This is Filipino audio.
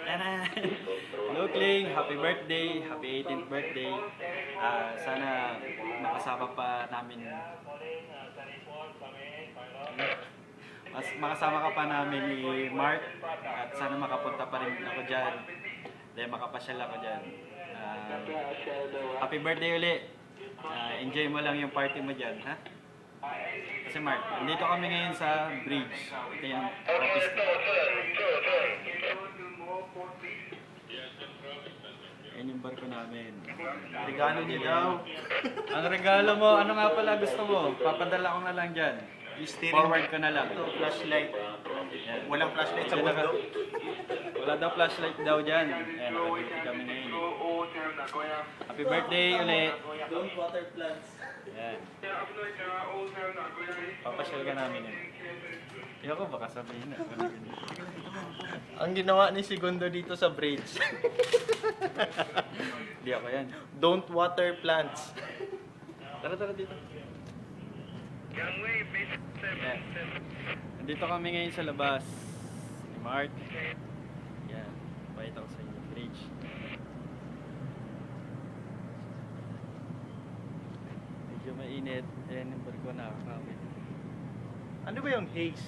Tara! Hello, Kling! Happy birthday! Happy 18th birthday! Sana makasama pa namin. Makasama ka pa namin ni Mark at sana makapunta pa rin ako dyan. Dahil makapasyal ako dyan. Happy birthday uli! Enjoy mo lang yung party mo dyan, ha? Kasi Mark, nandito kami ngayon sa bridge. Ito yung office ko. Yan yung barko namin. Regalo niyo daw. Ang regalo mo, ano nga pala gusto mo? Papadala ko na lang dyan. Forward ko na lang. Ito, flashlight. Yan. Walang flashlight sa mundo. Wala daw flashlight daw dyan. Ayan, naka-duty kami ngayon. Happy birthday ulit. Don't water plants. Yan. Papasyal ka namin yun. Ayoko baka sabihin na. Ang ginawa ni Segundo dito sa bridge. Hindi ako yan. Don't water plants. Tara dito. Yan. Nandito kami ngayon sa labas ni Mark. Yan. Pakita ko sa inyo. Bridge. Medyo mainit. Ayan yung barko nakakawit. Ano ba yung haze?